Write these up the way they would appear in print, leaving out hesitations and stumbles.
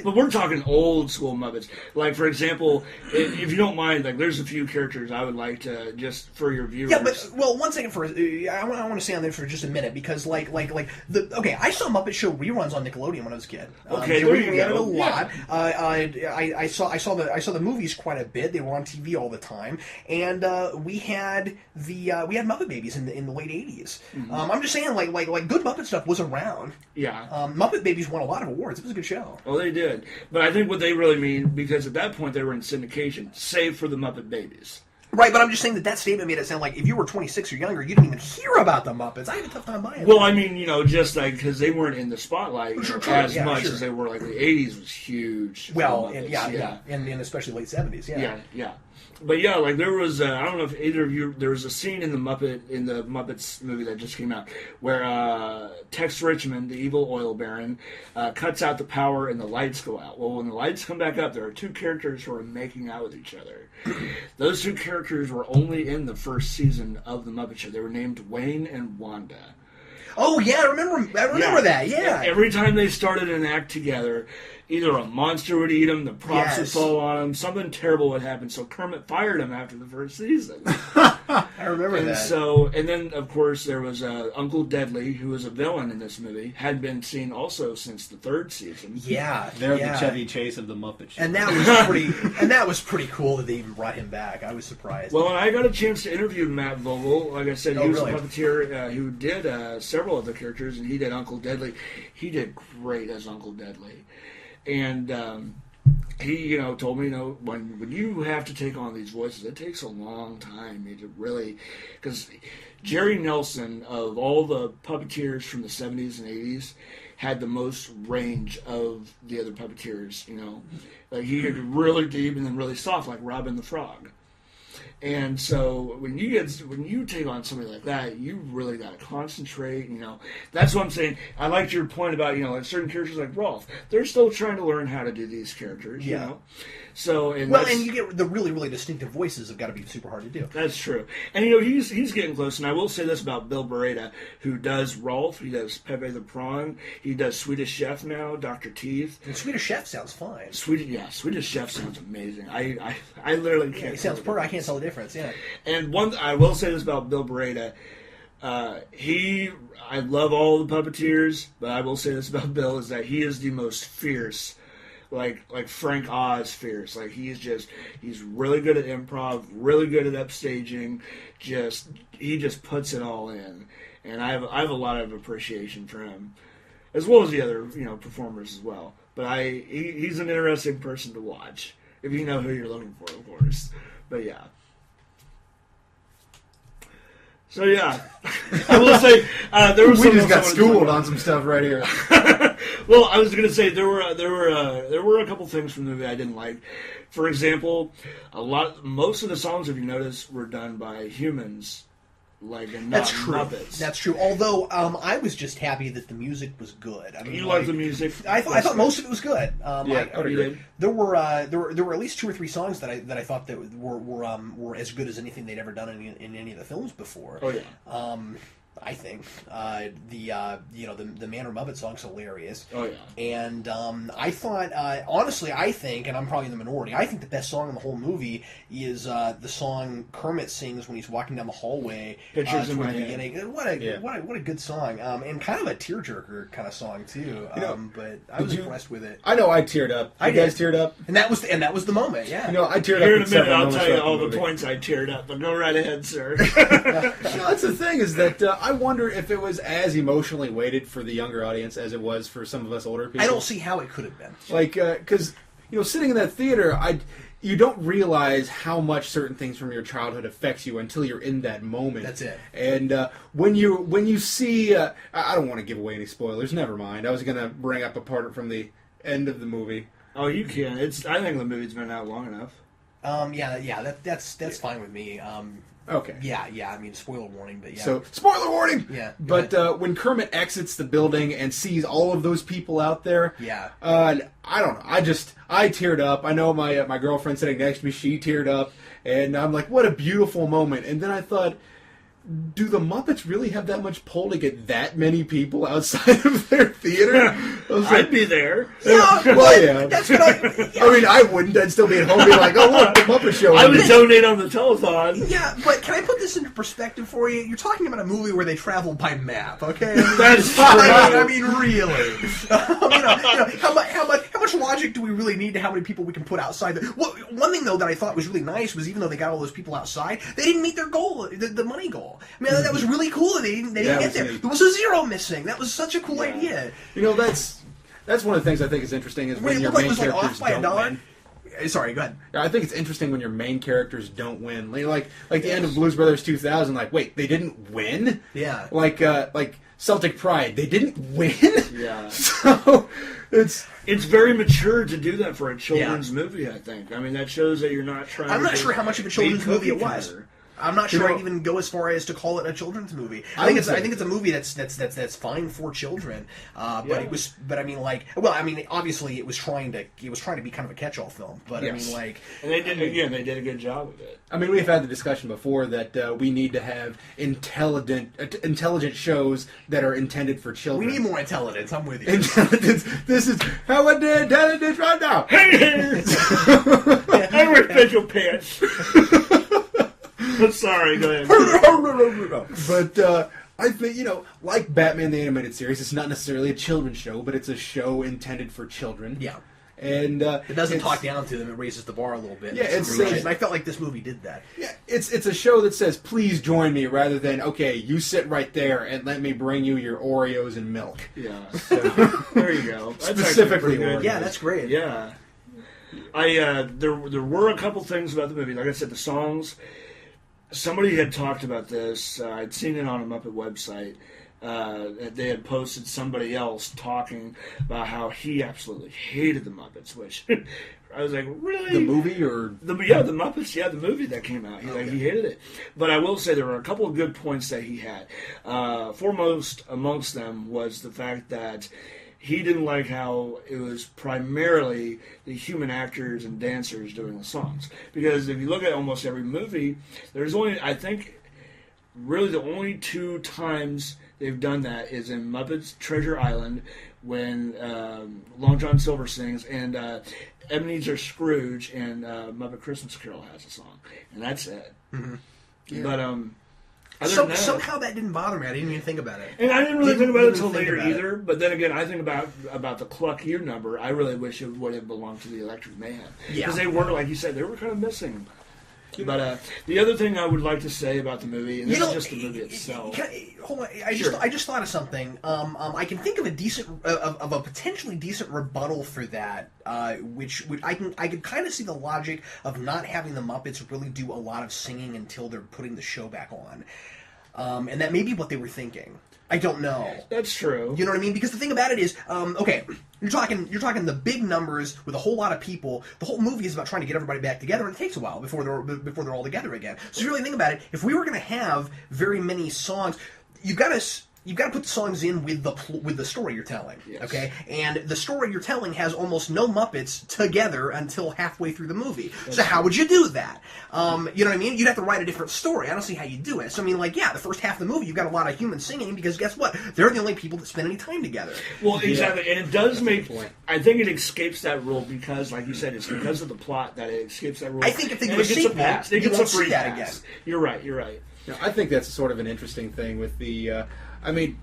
But we're talking old school Muppets. Like, for example, if you don't mind, like, there's a few characters I would like to, just for your viewers. Yeah, but, well, one second first. I want to stay on there for just a minute, because, okay, I saw Muppet Show reruns on Nickelodeon when I was a kid. Okay, there you go. go. A lot. Yeah. I saw the movies quite a bit. They were on TV all the time, and we had Muppet Babies in the late '80s. Mm-hmm. I'm just saying, like good Muppet stuff was around. Yeah. Muppet Babies won a lot of awards. It was a good show. Well, they did, but I think what they really mean, because at that point they were in syndication, save for the Muppet Babies. Right, but I'm just saying that statement made it sound like if you were 26 or younger, you didn't even hear about the Muppets. I had a tough time buying it. Well, I mean, just like, because they weren't in the spotlight as much sure. as they were. Like, the 80s was huge. Well, and especially late 70s, Yeah. But yeah, like, there was, I don't know if either of you, there was a scene in the Muppets movie that just came out where Tex Richmond, the evil oil baron, cuts out the power and the lights go out. Well, when the lights come back up, there are two characters who are making out with each other. Those two characters were only in the first season of the Muppet Show. They were named Wayne and Wanda. Oh, yeah, I remember that, yeah. Every time they started an act together, either a monster would eat them, the props would fall on them, something terrible would happen. So Kermit fired them after the first season. I remember that. And then, of course, there was Uncle Deadly, who was a villain in this movie, had been seen also since the third season. Yeah, they're the Chevy Chase of the Muppet Show. And that was pretty cool that they even brought him back. I was surprised. Well, and I got a chance to interview Matt Vogel. Like I said, he was really? a puppeteer who did several of the characters, and he did Uncle Deadly. He did great as Uncle Deadly. And he, told me, when you have to take on these voices, it takes a long time. You really, because Jerry Nelson, of all the puppeteers from the 70s and 80s, had the most range of the other puppeteers. Like, he could really deep and then really soft, like Robin the Frog. And so when you take on somebody like that, you really got to concentrate. That's what I'm saying. I liked your point about like certain characters like Rolf. They're still trying to learn how to do these characters. You know. So and you get the really, really distinctive voices have got to be super hard to do. That's true. And he's getting close. And I will say this about Bill Beretta, who does Rolf. He does Pepe the Prawn. He does Swedish Chef now, Dr. Teeth. And Swedish Chef sounds fine. Swedish Chef sounds amazing. I literally can't. He sounds perfect. I can't tell the difference. Yeah. And I will say this about Bill Beretta. I love all the puppeteers, but I will say this about Bill is that he is the most fierce. Like Frank Oz fierce. Like he's really good at improv, really good at upstaging. He just puts it all in, and I have a lot of appreciation for him, as well as the other performers as well. But he's an interesting person to watch if you know who you're looking for, of course. But yeah. So yeah, I will say there was. We just got schooled on some stuff right here. Well, I was going to say there were a couple things from the movie I didn't like. For example, most of the songs, if you notice, were done by humans, and not Muppets. That's true. Although I was just happy that the music was good. I mean, you like the music? I thought most of it was good. You did. There were at least 2 or 3 songs that I thought that were as good as anything they'd ever done in any of the films before. Oh yeah. I think the Manor Muppet song's hilarious. Oh yeah. And I thought honestly, and I'm probably in the minority, I think the best song in the whole movie is the song Kermit sings when he's walking down the hallway. Pictures in toward my the head. beginning. What a good song. And kind of a tearjerker kind of song too. But I was impressed with it. I know I teared up. You guys teared up, and that was the moment. Yeah. I teared up. Here in a minute, I'll tell you all the points I teared up. But go right ahead, sir. That's the thing is that I wonder if it was as emotionally weighted for the younger audience as it was for some of us older people. I don't see how it could have been. Because sitting in that theater, you don't realize how much certain things from your childhood affects you until you're in that moment. That's it. And when you see, I don't want to give away any spoilers. Never mind. I was going to bring up a part from the end of the movie. Oh, you can. I think the movie's been out long enough. That's fine with me. Okay. Yeah. I mean, spoiler warning, but yeah. So, spoiler warning! Yeah. But when Kermit exits the building and sees all of those people out there, yeah. I don't know. I teared up. I know my girlfriend sitting next to me, she teared up, and I'm like, what a beautiful moment. And then I thought, do the Muppets really have that much pull to get that many people outside of their theater? I'd be there. Yeah, well, yeah. That's what I mean, I wouldn't. I'd still be at home being like, oh, look, the Muppet Show. I would donate on the telethon. Yeah, but can I put this into perspective for you? You're talking about a movie where they travel by map, okay? That's true. I mean, really. How much logic do we really need to how many people we can put outside? One thing, though, that I thought was really nice was even though they got all those people outside, they didn't meet their goal, the money goal. I mean, that was really cool. They didn't get there. There was a zero missing. That was such a cool idea. You know, that's one of the things I think is interesting is when your main characters don't win. Sorry, go ahead. I think it's interesting when your main characters don't win. Like the end of Blues Brothers 2000. Like, wait, they didn't win? Yeah. Like Celtic Pride, they didn't win. Yeah. So it's very mature to do that for a children's movie. I think. I mean, that shows that you're not trying. I'm not sure how much of a children's movie it was. Cutter. I'm not sure I'd even go as far as to call it a children's movie. I think it's a movie that's fine for children. But it was. But I mean, obviously it was trying to be kind of a catch-all film. But yes. I mean, and they did a good job of it. I mean, we've had the discussion before that we need to have intelligent shows that are intended for children. We need more intelligence. I'm with you. Intelligence. This is how I did intelligence right now. I wear special pants. Sorry, go ahead. But I think, like Batman the Animated Series, it's not necessarily a children's show, but it's a show intended for children. Yeah. And it doesn't talk down to them, it raises the bar a little bit. Yeah, and I felt like this movie did that. Yeah, it's a show that says, please join me, rather than, okay, you sit right there and let me bring you your Oreos and milk. Yeah. So, there you go. That's specifically Oreos. Yeah, that's great. Yeah. There were a couple things about the movie. Like I said, the songs. Somebody had talked about this. I'd seen it on a Muppet website. They had posted somebody else talking about how he absolutely hated the Muppets, which I was like, really? The movie or the Muppets? Yeah, the movie that came out. He hated it. But I will say there were a couple of good points that he had. Foremost amongst them was the fact that he didn't like how it was primarily the human actors and dancers doing the songs. Because if you look at almost every movie, there's only, I think, really the only two times they've done that is in Muppets Treasure Island when Long John Silver sings and Ebenezer Scrooge and Muppet Christmas Carol has a song. And that's it. Mm-hmm. Yeah. But somehow that didn't bother me. I didn't even think about it. And I didn't really think about it until later either. But then again, I think about the Cluck You number. I really wish it would have belonged to the Electric Man. Because they were, like you said, they were kind of missing. But the other thing I would like to say about the movie, and this is just the movie itself. Hold on, I just thought of something. I can think of a potentially decent rebuttal for that, which I could kind of see the logic of not having the Muppets really do a lot of singing until they're putting the show back on, and that may be what they were thinking. I don't know. That's true. You know what I mean? Because the thing about it is, okay, you're talking the big numbers with a whole lot of people. The whole movie is about trying to get everybody back together, and it takes a while before they're all together again. So you really think about it. If we were going to have very many songs, you've got to put the songs in with the story you're telling, okay? And the story you're telling has almost no Muppets together until halfway through the movie. So how would you do that? You know what I mean? You'd have to write a different story. I don't see how you do it. So I mean, the first half of the movie, you've got a lot of humans singing because guess what? They're the only people that spend any time together. Well, exactly, and it does make. I think it escapes that rule because, like you said, it's because of the plot that it escapes that rule. I think if they do a sequel, you won't see that again. You're right. I think that's sort of an interesting thing with the. I mean,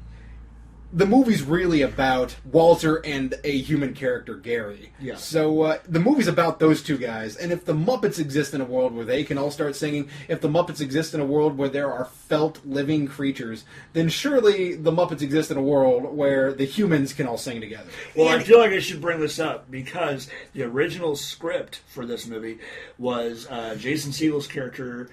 the movie's really about Walter and a human character, Gary. Yeah. So the movie's about those two guys. And if the Muppets exist in a world where they can all start singing, if the Muppets exist in a world where there are felt living creatures, then surely the Muppets exist in a world where the humans can all sing together. Well, I feel like I should bring this up because the original script for this movie was Jason Segel's character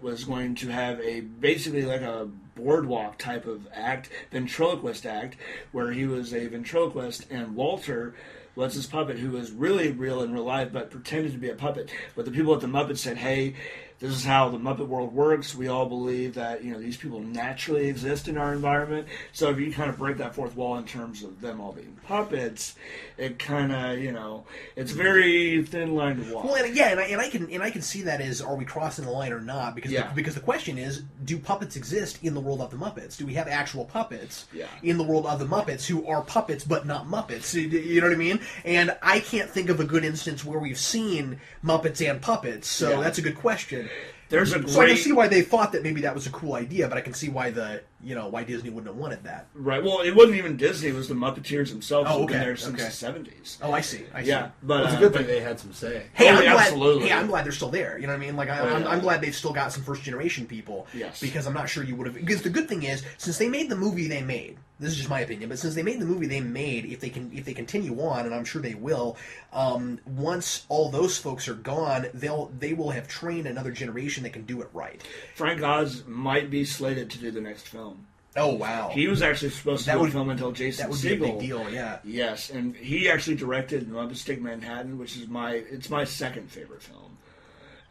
was going to have basically like a boardwalk type of act, ventriloquist act, where he was a ventriloquist and Walter was his puppet who was really real in real life but pretended to be a puppet. But the people at the Muppets said, hey, this is how the Muppet world works. We all believe that, these people naturally exist in our environment. So if you kind of break that fourth wall in terms of them all being puppets, it kind of, it's very thin line to walk. Well, and I can see that as, are we crossing the line or not? Because the question is, do puppets exist in the world of the Muppets? Do we have actual puppets in the world of the Muppets who are puppets but not Muppets? You know what I mean? And I can't think of a good instance where we've seen Muppets and puppets. So that's a good question. So I can see why they thought that maybe that was a cool idea, but I can see why why Disney wouldn't have wanted that. Right. Well, it wasn't even Disney; it was the Muppeteers themselves who've been there since the 70s. Oh, I see. Yeah, but it's a good thing they had some say. Hey, absolutely. I'm glad they're still there. You know what I mean? Like, I'm glad they've still got some first generation people. Yes. Because I'm not sure you would have. Because the good thing is, since they made the movie they made, this is just my opinion, but since they made the movie they made, if they continue on, and I'm sure they will, once all those folks are gone, they will have trained another generation that can do it right. Frank Oz might be slated to do the next film. Oh, wow. He was actually supposed to do a film until Jason Segel. That would be a big deal, yeah. Yes, and he actually directed Muppets Take Manhattan, which is my second favorite film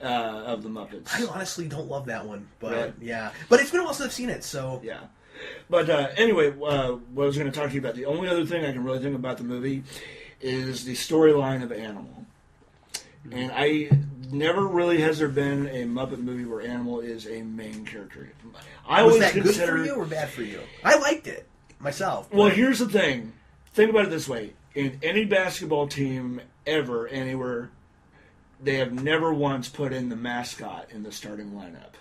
of the Muppets. I honestly don't love that one, but right. Yeah. But it's been a while since I've seen it, so... Yeah. But anyway, what I was going to talk to you about, the only other thing I can really think about the movie is the storyline of Animal. And I never really has there been a Muppet movie where Animal is a main character. Was that good for you or bad for you? I liked it myself. Well, here's the thing. Think about it this way. In any basketball team ever, anywhere, they have never once put in the mascot in the starting lineup.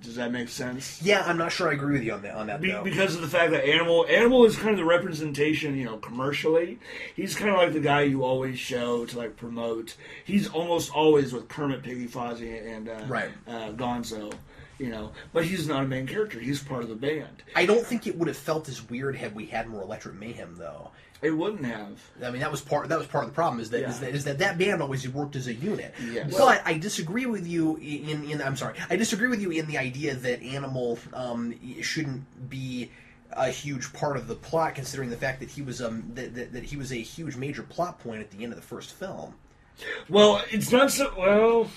Does that make sense? Yeah, I'm not sure I agree with you on that though. Because of the fact that Animal is kind of the representation, commercially. He's kind of like the guy you always show to, like, promote. He's almost always with Kermit, Piggy, Fozzie, and Gonzo, But he's not a main character. He's part of the band. I don't think it would have felt as weird had we had more Electric Mayhem, though. It wouldn't have. I mean, that was part of the problem. Is that band always worked as a unit. Yes. But I disagree with you I disagree with you in the idea that Animal shouldn't be a huge part of the plot, considering the fact that he was that he was a huge major plot point at the end of the first film. Well, it's not so well.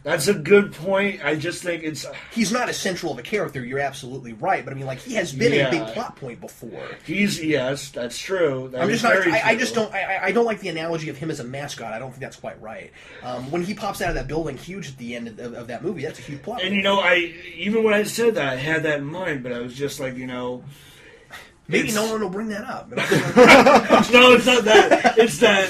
That's a good point. I just think he's not as central of a character. You're absolutely right, but I mean, like, he has been a big plot point before. Yes, that's true. I'm just not. I just don't. I don't like the analogy of him as a mascot. I don't think that's quite right. When he pops out of that building huge at the end of that movie, that's a huge plot. And even when I said that, I had that in mind, but I was just like, maybe no one will bring that up. No, it's not that. It's that.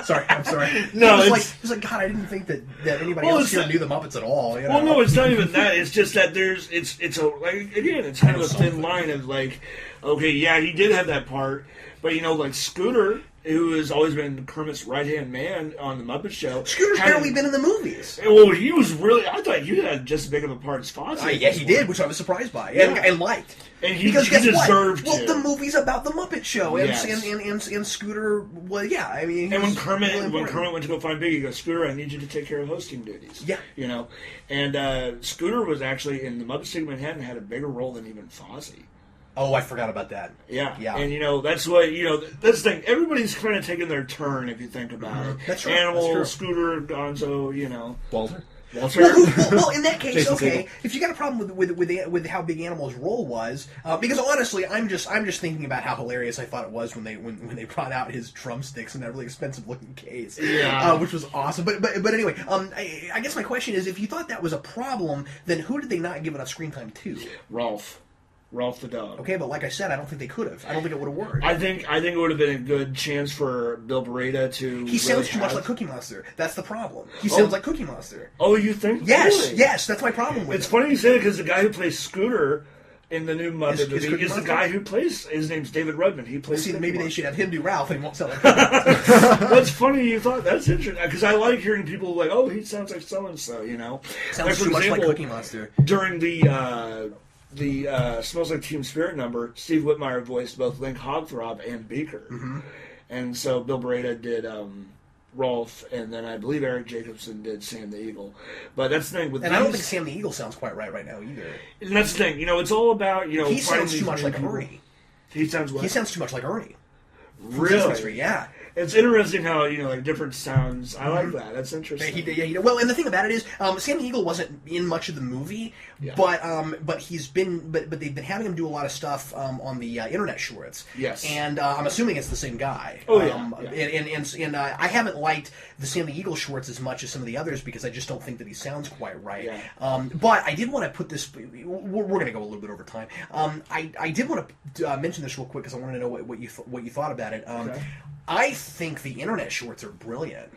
I'm sorry. No, it's like God. I didn't think that anybody else here knew the Muppets at all. Well, no, it's not even that. It's just that it's kind of a thin line of, like, okay, yeah, he did have that part, but like Scooter, who has always been Kermit's right-hand man on the Muppet Show. Scooter's barely been in the movies. Well, he was really... I thought he had just as big of a part as Fozzie. Yeah, he did, which I was surprised by and liked. And he deserved to. Well, the movie's about the Muppet Show, yes. and Scooter... Well, yeah, I mean... And when Kermit went to go find Biggie, he goes, Scooter, I need you to take care of hosting duties. Yeah. And Scooter was actually, in the Muppets Take Manhattan, had a bigger role than even Fozzie. Oh, I forgot about that. Yeah. And, that's what, that's the thing. Everybody's kind of taking their turn, if you think about it. That's right. Animal, that's Scooter, Gonzo, Walter. Well, in that case, okay. If you got a problem with how big Animal's role was, because honestly, I'm just thinking about how hilarious I thought it was when they brought out his drumsticks in that really expensive looking case, which was awesome. But anyway, I guess my question is, if you thought that was a problem, then who did they not give enough screen time to? Ralph the dog. Okay, but like I said, I don't think they could have. I don't think it would have worked. I think it would have been a good chance for Bill Beretta to. He sounds too much like Cookie Monster. That's the problem. He sounds like Cookie Monster. Oh, you think? Yes, really? Yes. That's my problem with it. It's funny you say it because the guy who plays Scooter in the new Muppet movie is the guy who plays. His name's David Rudman. He plays. See, maybe they should have him do Ralph, and he won't sound like. That's funny. You thought that's interesting because I like hearing people like, "Oh, he sounds like so and so." Sounds too much like Cookie Monster. During the Smells Like Teen Spirit number, Steve Whitmire voiced both Link Hogthrob and Beaker. Mm-hmm. And so Bill Beretta did Rolf, and then I believe Eric Jacobson did Sam the Eagle. But that's the thing with I don't think Sam the Eagle sounds quite right now either. And that's the thing. It's all about, He sounds too much like Ernie. He sounds what? He sounds too much like Ernie. Really? Yeah. It's interesting how like different sounds. I like that. That's interesting. Well, and the thing about it is, Sam the Eagle wasn't in much of the movie, but they've been having him do a lot of stuff on the internet shorts. Yes, and I'm assuming it's the same guy. Oh And I haven't liked the Sam the Eagle shorts as much as some of the others because I just don't think that he sounds quite right. Yeah. But I did want to put this. We're going to go a little bit over time. I did want to mention this real quick because I want to know what you thought about it. Okay. I think the internet shorts are brilliant.